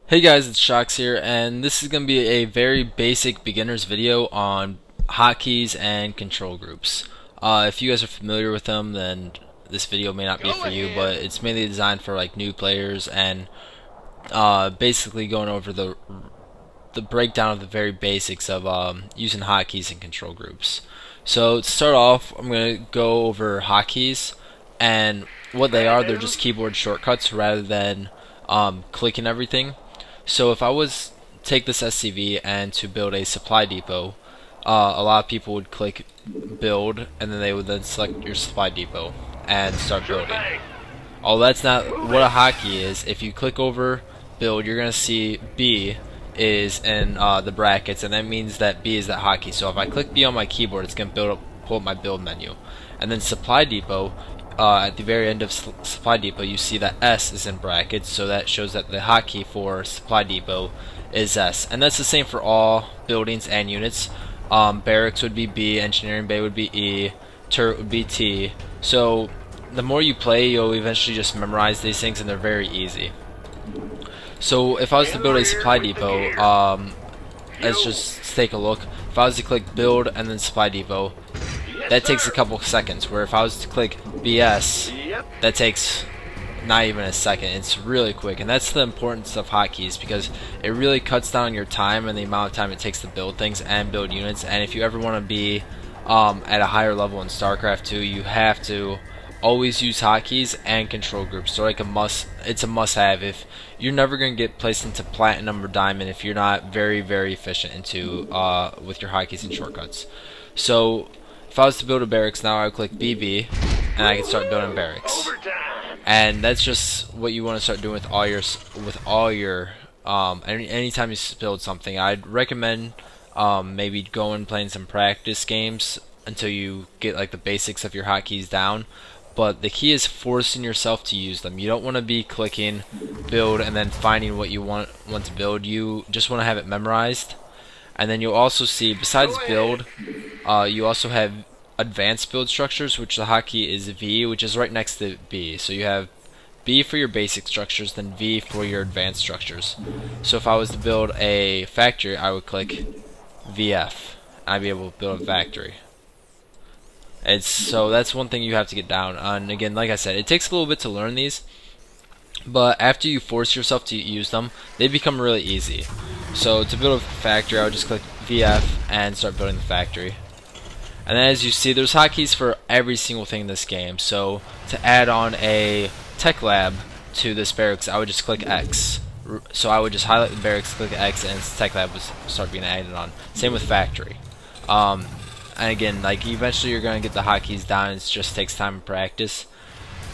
Hey guys, it's Shox here, and this is going to be a very basic beginner's video on hotkeys and control groups. If you guys are familiar with them, then this video may not be for you, but it's mainly designed for like new players and basically going over the breakdown of the very basics of using hotkeys and control groups. So to start off, I'm going to go over hotkeys and what they are. They're just keyboard shortcuts rather than clicking everything. So if I was take this SCV and to build a supply depot, a lot of people would click build and then they would then select your supply depot and start building. Oh, that's not what a hotkey is. If you click over build, you're going to see B is in the brackets, and that means that B is that hotkey. So if I click B on my keyboard, it's going to pull up my build menu. And then supply depot, at the very end of supply depot, you see that S is in brackets, so that shows that the hotkey for supply depot is S. And that's the same for all buildings and units. Barracks would be B, engineering bay would be E, turret would be T. So the more you play, you'll eventually just memorize these things, and they're very easy. So if I was to build a supply depot, let's just take a look. If I was to click build and then supply depot, that takes a couple seconds, where if I was to click BS, that takes not even a second. It's really quick, and that's the importance of hotkeys, because it really cuts down your time and the amount of time it takes to build things and build units. And if you ever want to be at a higher level in Starcraft 2, you have to always use hotkeys and control groups. So like it's a must-have. If you're never going to get placed into platinum or diamond if you're not very efficient into with your hotkeys and shortcuts. So if I was to build a barracks now, I would click BB and I can start building barracks. And that's just what you want to start doing with all your anytime you build something. I'd recommend maybe going playing some practice games until you get like the basics of your hotkeys down. But the key is forcing yourself to use them. You don't want to be clicking build and then finding what you want to build. You just want to have it memorized. And then you'll also see, besides build, you also have advanced build structures, which the hotkey is V, which is right next to B. So you have B for your basic structures, then V for your advanced structures. So if I was to build a factory, I would click VF. I'd be able to build a factory. So that's one thing you have to get down. And again, like I said, it takes a little bit to learn these, but after you force yourself to use them, they become really easy. So to build a factory, I would just click VF and start building the factory. And then as you see, there's hotkeys for every single thing in this game. So to add on a tech lab to this barracks, I would just click X. So I would just highlight the barracks, click X, and tech lab would start being added on. Same with factory. And again, like eventually you're going to get the hotkeys down. It just takes time and practice.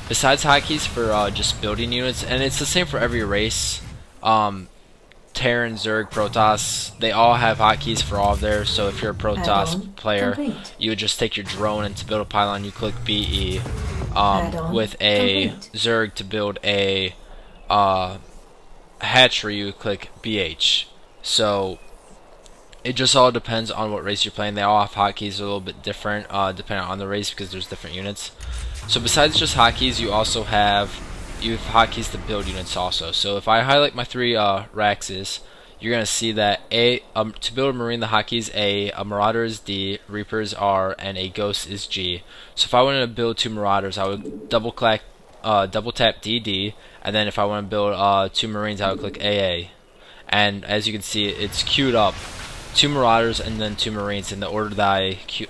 Besides hotkeys for just building units, and it's the same for every race, Terran, Zerg, Protoss, they all have hotkeys for all of theirs. So if you're a Protoss player, you would just take your drone, and to build a pylon you click BE. With a Zerg, to build a hatchery you would click BH. So it just all depends on what race you're playing. They all have hotkeys a little bit different depending on the race, because there's different units. So besides just hotkeys, you have hotkeys to build units also. So if I highlight my three Raxes, you're going to see that to build a Marine, the hotkeys a Marauder is D, Reaper is R, and a Ghost is G. So if I wanted to build two Marauders, I would double tap DD, and then if I want to build two Marines, I would click AA. And as you can see, it's queued up. Two Marauders and then two Marines in the order that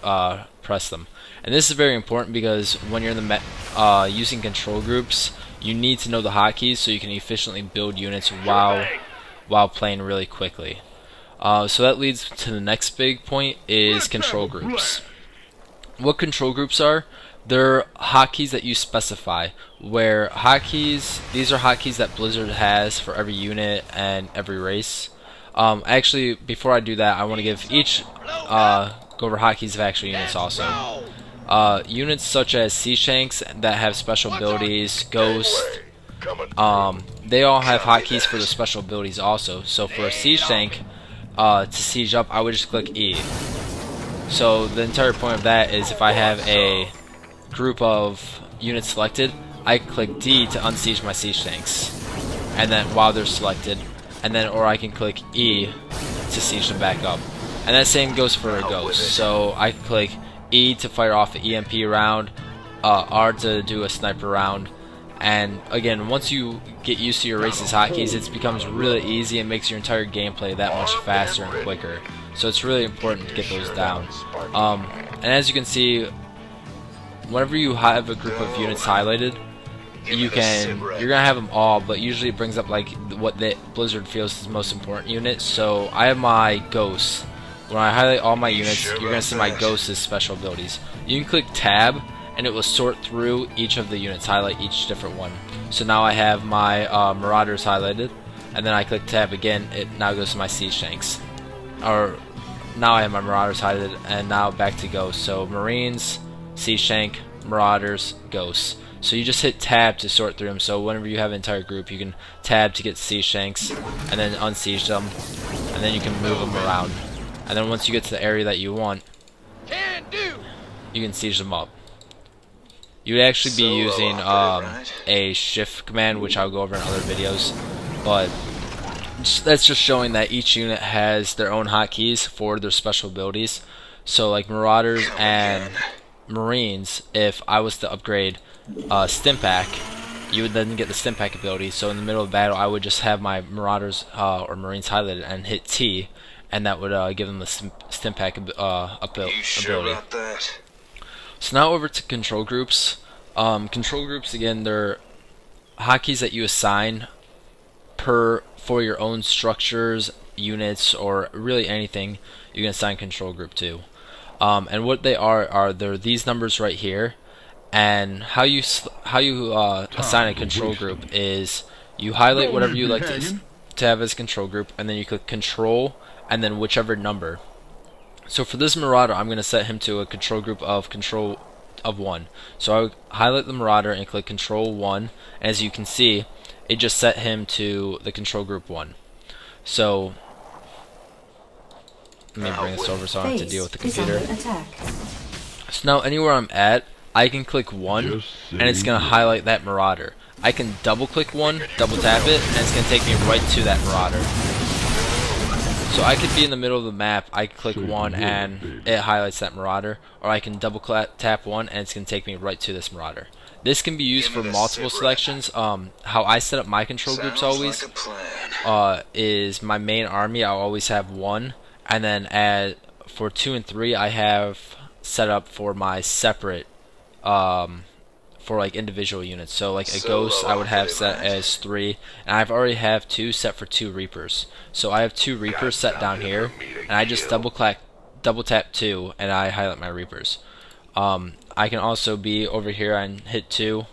I press them. And this is very important, because when you're in the using control groups, you need to know the hotkeys so you can efficiently build units while playing really quickly. So that leads to the next big point, is control groups. What control groups are? They're hotkeys that you specify. Where these are hotkeys that Blizzard has for every unit and every race. Actually, before I do that, I want to give go over hotkeys of actual units also. Units such as Sea Shanks that have special abilities, Ghost, they all have hotkeys for the special abilities also. So for a Sea Shank, to siege up, I would just click E. So the entire point of that is, if I have a group of units selected, I click D to unsiege my Sea Shanks. And then while they're selected, and then or I can click E to siege them back up. And that same goes for a ghost. So I can click E to fire off an EMP round, R to do a sniper round. And again, once you get used to your race's hotkeys, it becomes really easy and makes your entire gameplay that much faster and quicker. So it's really important to get those down. And as you can see, whenever you have a group of units highlighted, you're gonna have them all, but usually it brings up like what the Blizzard feels is the most important unit. So I have my ghosts. When I highlight all my units, you're gonna see my ghosts' special abilities. You can click tab and it will sort through each of the units, highlight each different one. So now I have my Marauders highlighted, and then I click tab again, it now goes to my siege tanks. Or now I have my Marauders highlighted, and now back to ghosts. So Marines, siege tank, Marauders, ghosts. So you just hit tab to sort through them. So whenever you have an entire group, you can tab to get siege tanks, and then unsiege them, and then you can move them around. And then once you get to the area that you want, you can siege them up. You would actually be using a shift command, which I'll go over in other videos, but that's just showing that each unit has their own hotkeys for their special abilities. So like Marauders and Marines, if I was to upgrade Stimpack, you would then get the Stimpack ability. So in the middle of battle, I would just have my Marauders or Marines highlighted and hit T, and that would give them the Stimpack ability. So now over to control groups. Control groups, again, they're hotkeys that you assign for your own structures, units, or really anything you can assign control group to. And what they are they're these numbers right here. And how you assign a control group is you highlight whatever you like to have as control group, and then you click control and then whichever number. So for this Marauder, I'm going to set him to a control group of 1. So I highlight the Marauder and click control 1, and as you can see, it just set him to the control group 1. So let me bring this over so I don't have to deal with the computer. So now anywhere I'm at, I can click 1 and it's going to highlight that Marauder. I can double click 1, double tap it, and it's going to take me right to that Marauder. So I could be in the middle of the map, I can click 1 and it highlights that Marauder, or I can double tap 1 and it's going to take me right to this Marauder. This can be used for multiple selections. How I set up my control groups always is my main army, I'll always have 1, and then for 2 and 3 I have set up for my separate for like individual units. So like a ghost I would have set as 3, and I've already have 2 set for 2 reapers. So I have 2 reapers set down here, and I just double tap 2 and I highlight my reapers. I can also be over here and hit 2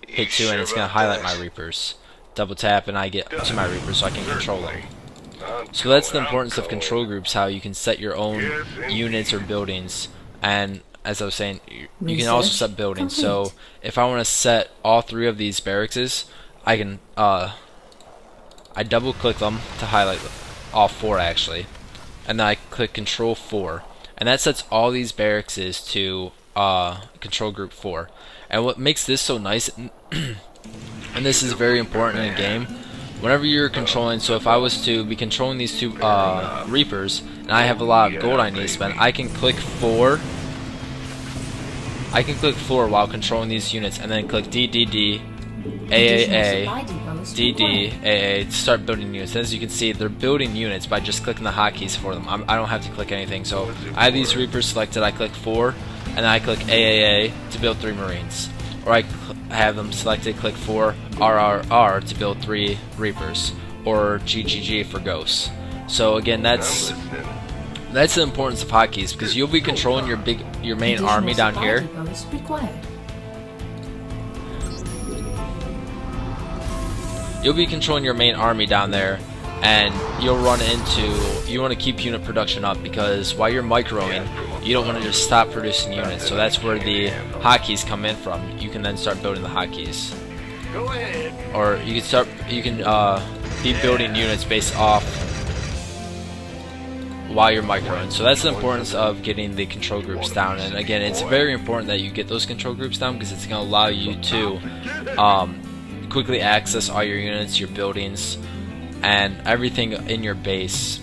and it's gonna highlight my reapers. Double tap and I get to my reapers so I can control them. So that's the importance of control groups, how you can set your own units or buildings. And as I was saying, you can also set buildings. So if I want to set all 3 of these barracks, I can I double click them to highlight all 4 actually, and then I click control 4, and that sets all these barracks to control group 4. And what makes this so nice, and this is very important in a game, whenever you're controlling, so if I was to be controlling these 2 reapers and I have a lot of gold I need to spend, I can click 4 while controlling these units, and then click DDD, AAA, DD, AA to start building units. As you can see, they're building units by just clicking the hotkeys for them. I don't have to click anything. So I have these Reapers selected, I click 4, and then I click AAA to build 3 Marines. Or I have them selected, click 4, RRR to build 3 Reapers. Or GGG for Ghosts. So again, that's the importance of hotkeys, because you'll be controlling your main army down here. You'll be controlling your main army down there, and you'll run into, you want to keep unit production up, because while you're microing, you don't want to just stop producing units. So that's where the hotkeys come in from. You can then start building the hotkeys. Go ahead. Or you can be building units based off while you're microing. So that's the importance of getting the control groups down. And again, it's very important that you get those control groups down, because it's going to allow you to quickly access all your units, your buildings, and everything in your base.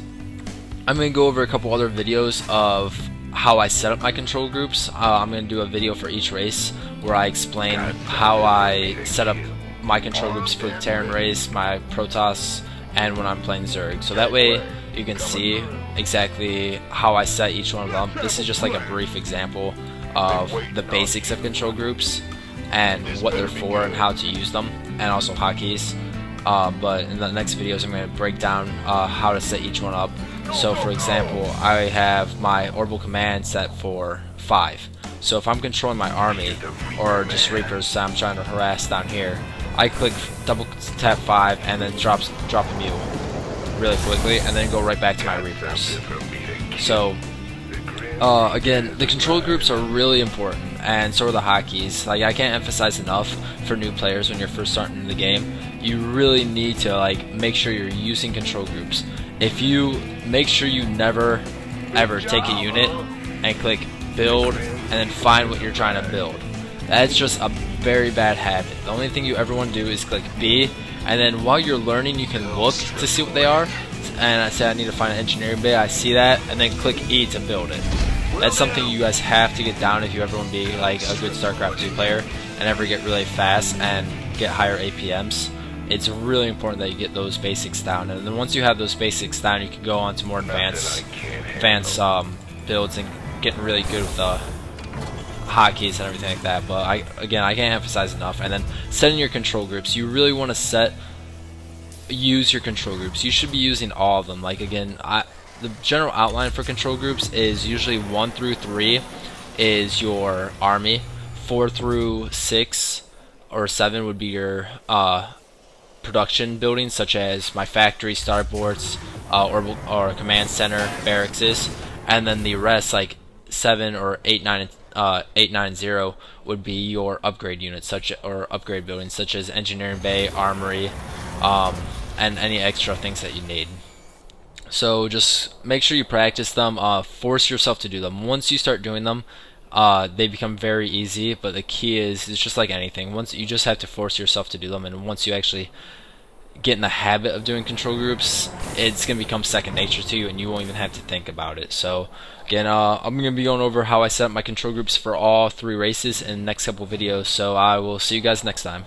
I'm going to go over a couple other videos of how I set up my control groups. I'm going to do a video for each race where I explain how I set up my control groups for the Terran race, my Protoss, and when I'm playing Zerg. So that way you can see exactly how I set each one of them. This is just like a brief example of the basics of control groups and what they're for and how to use them, and also hotkeys. But in the next videos I'm going to break down how to set each one up. So for example, I have my orbital command set for 5. So if I'm controlling my army or just Reapers that I'm trying to harass down here, I click double tap 5 and then drop a mule really quickly, and then go right back to my Reapers. So again, the control groups are really important, and so are the hotkeys. Like, I can't emphasize enough for new players when you're first starting the game. You really need to like make sure you're using control groups. If you make sure you never ever take a unit and click build and then find what you're trying to build, that's just a very bad habit. The only thing you ever want to do is click B, and then while you're learning you can look to see what they are, and I say I need to find an engineering bay, I see that, and then click E to build it. That's something you guys have to get down if you ever want to be like a good Starcraft 2 player and ever get really fast and get higher APMs. It's really important that you get those basics down, and then once you have those basics down, you can go on to more advanced builds and getting really good with the hotkeys and everything like that. But again, I can't emphasize enough. And then setting your control groups, you really want to use your control groups. You should be using all of them. Like, again, the general outline for control groups is usually 1 through 3 is your army, 4 through 6 or 7 would be your production buildings, such as my factory, starports, or command center, barracks, and then the rest, like 7 or 8, 9, 0 would be your upgrade units, or upgrade buildings, such as engineering bay, armory, and any extra things that you need. So just make sure you practice them, force yourself to do them. Once you start doing them, they become very easy, but the key is, it's just like anything. Once you just have to force yourself to do them, and once you actually get in the habit of doing control groups, it's going to become second nature to you, and you won't even have to think about it. So again, I'm going to be going over how I set up my control groups for all 3 races in the next couple videos, so I will see you guys next time.